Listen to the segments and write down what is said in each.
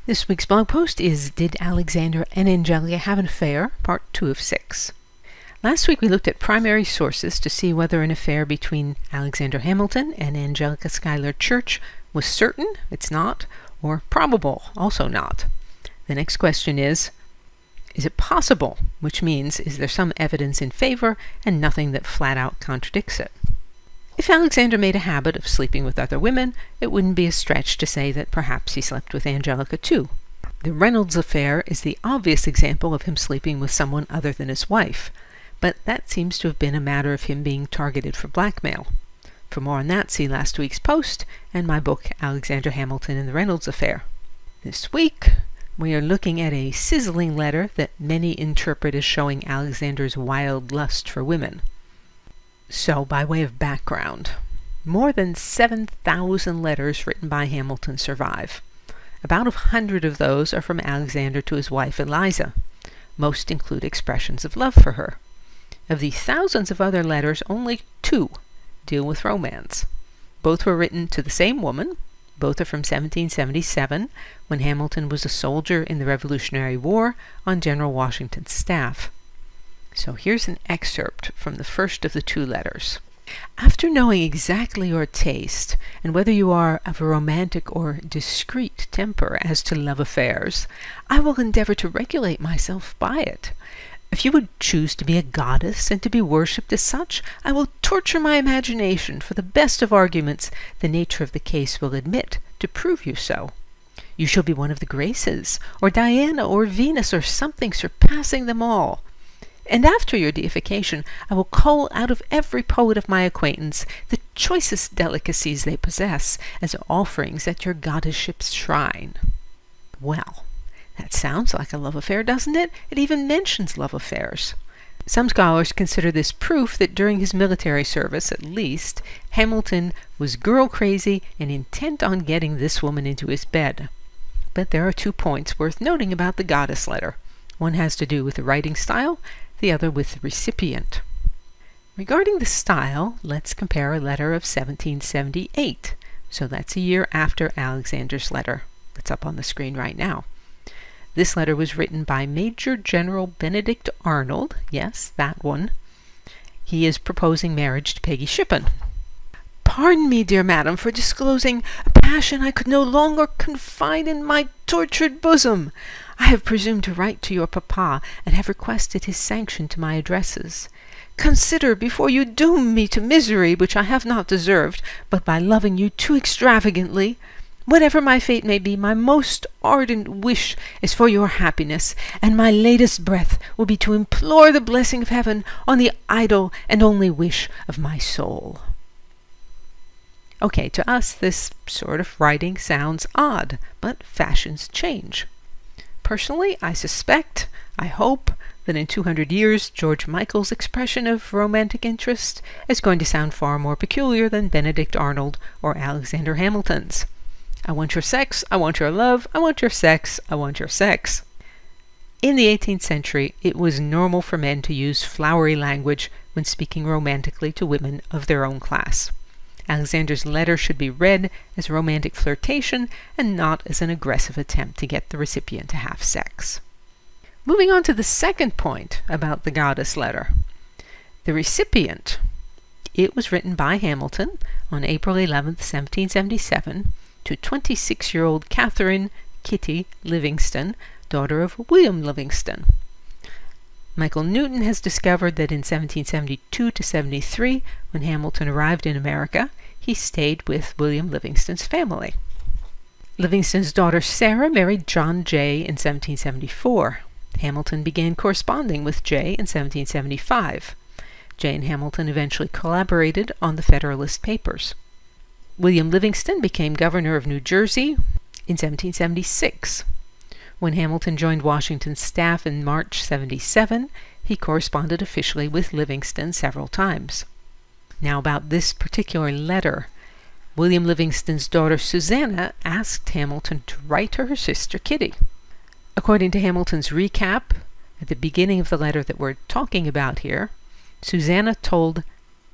This week's blog post is Did Alexander and Angelica Have an Affair? Part 2 of 6. Last week we looked at primary sources to see whether an affair between Alexander Hamilton and Angelica Schuyler Church was certain, it's not, or probable, also not. The next question is it possible? Which means, is there some evidence in favor and nothing that flat out contradicts it? If Alexander made a habit of sleeping with other women, it wouldn't be a stretch to say that perhaps he slept with Angelica too. The Reynolds affair is the obvious example of him sleeping with someone other than his wife, but that seems to have been a matter of him being targeted for blackmail. For more on that, see last week's post and my book, Alexander Hamilton and the Reynolds Affair. This week, we are looking at a sizzling letter that many interpret as showing Alexander's wild lust for women. So, by way of background, more than 7,000 letters written by Hamilton survive. About 100 of those are from Alexander to his wife Eliza. Most include expressions of love for her. Of the thousands of other letters, only 2 deal with romance. Both were written to the same woman. Both are from 1777, when Hamilton was a soldier in the Revolutionary War on General Washington's staff. So here's an excerpt from the first of the 2 letters. After knowing exactly your taste, and whether you are of a romantic or discreet temper as to love affairs, I will endeavor to regulate myself by it. If you would choose to be a goddess and to be worshipped as such, I will torture my imagination for the best of arguments the nature of the case will admit to prove you so. You shall be one of the Graces, or Diana, or Venus, or something surpassing them all. And after your deification, I will cull out of every poet of my acquaintance the choicest delicacies they possess as offerings at your goddessship's shrine. Well, that sounds like a love affair, doesn't it? It even mentions love affairs. Some scholars consider this proof that during his military service, at least, Hamilton was girl crazy and intent on getting this woman into his bed. But there are 2 points worth noting about the goddess letter. One has to do with the writing style, the other with the recipient. Regarding the style, let's compare a letter of 1778. So that's a year after Alexander's letter. That's up on the screen right now. This letter was written by Major General Benedict Arnold. Yes, that one. He is proposing marriage to Peggy Shippen. Pardon me, dear madam, for disclosing a passion I could no longer confide in my tortured bosom. I have presumed to write to your papa, and have requested his sanction to my addresses. Consider, before you doom me to misery which I have not deserved, but by loving you too extravagantly. Whatever my fate may be, my most ardent wish is for your happiness, and my latest breath will be to implore the blessing of heaven on the idle and only wish of my soul. Okay, to us this sort of writing sounds odd, but fashions change. Personally, I suspect, I hope, that in 200 years George Michael's expression of romantic interest is going to sound far more peculiar than Benedict Arnold or Alexander Hamilton's. I want your sex, I want your love, I want your sex, I want your sex. In the 18th century, it was normal for men to use flowery language when speaking romantically to women of their own class. Alexander's letter should be read as romantic flirtation and not as an aggressive attempt to get the recipient to have sex. Moving on to the second point about the goddess letter. The recipient. It was written by Hamilton on April 11th, 1777, to 26-year-old Catherine Kitty Livingston, daughter of William Livingston. Michael Newton has discovered that in 1772 to 73, when Hamilton arrived in America, he stayed with William Livingston's family. Livingston's daughter Sarah married John Jay in 1774. Hamilton began corresponding with Jay in 1775. Jay and Hamilton eventually collaborated on the Federalist Papers. William Livingston became governor of New Jersey in 1776. When Hamilton joined Washington's staff in March 77, he corresponded officially with Livingston several times. Now about this particular letter, William Livingston's daughter Susanna asked Hamilton to write to her sister Kitty. According to Hamilton's recap, at the beginning of the letter that we're talking about here, Susanna told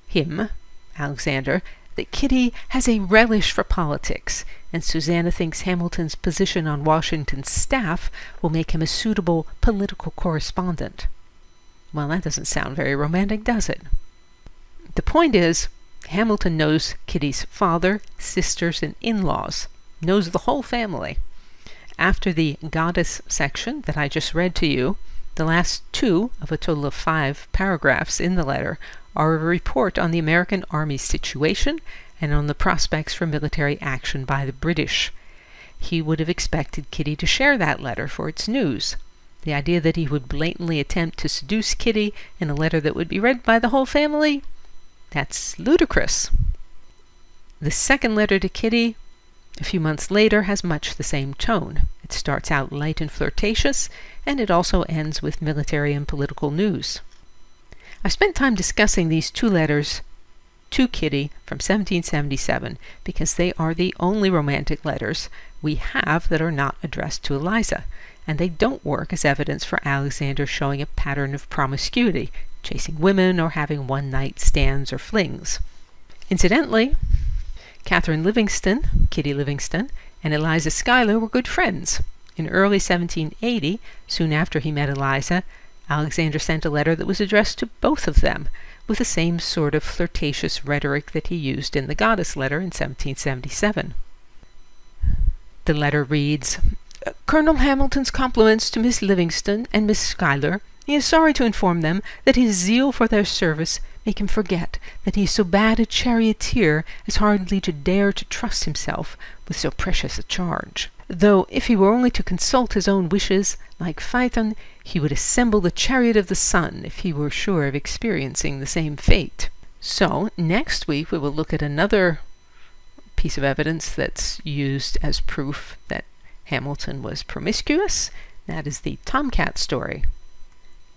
him, Alexander, that Kitty has a relish for politics, and Susanna thinks Hamilton's position on Washington's staff will make him a suitable political correspondent. Well, that doesn't sound very romantic, does it? The point is, Hamilton knows Kitty's father, sisters, and in-laws, knows the whole family. After the goddess section that I just read to you, the last 2 of a total of 5 paragraphs in the letter are a report on the American Army's situation and on the prospects for military action by the British. He would have expected Kitty to share that letter for its news. The idea that he would blatantly attempt to seduce Kitty in a letter that would be read by the whole family, that's ludicrous. The second letter to Kitty, a few months later, has much the same tone. It starts out light and flirtatious, and it also ends with military and political news. I spent time discussing these 2 letters to Kitty from 1777 because they are the only romantic letters we have that are not addressed to Eliza, and they don't work as evidence for Alexander showing a pattern of promiscuity, chasing women or having one-night stands or flings. Incidentally, Catherine Livingston, Kitty Livingston, and Eliza Schuyler were good friends. In early 1780, soon after he met Eliza, Alexander sent a letter that was addressed to both of them, with the same sort of flirtatious rhetoric that he used in the Goddess letter in 1777. The letter reads, "Colonel Hamilton's compliments to Miss Livingston and Miss Schuyler. He is sorry to inform them that his zeal for their service make him forget that he is so bad a charioteer as hardly to dare to trust himself with so precious a charge. Though if he were only to consult his own wishes, like Phaethon, he would assemble the chariot of the sun if he were sure of experiencing the same fate." So, next week we will look at another piece of evidence that's used as proof that Hamilton was promiscuous. That is the Tomcat story.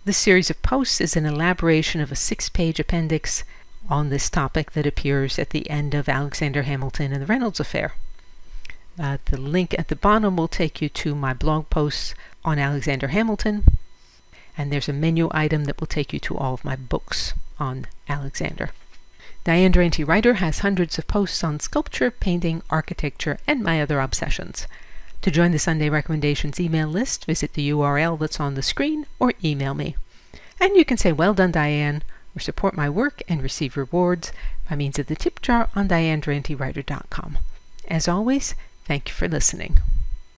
This series of posts is an elaboration of a 6-page appendix on this topic that appears at the end of Alexander Hamilton and the Reynolds Affair. The link at the bottom will take you to my blog posts on Alexander Hamilton, and there's a menu item that will take you to all of my books on Alexander. Diane Durante Writer has hundreds of posts on sculpture, painting, architecture, and my other obsessions. To join the Sunday Recommendations email list, visit the URL that's on the screen or email me. And you can say, "Well done, Diane," or support my work and receive rewards by means of the tip jar on DianeDuranteWriter.com. As always, thank you for listening.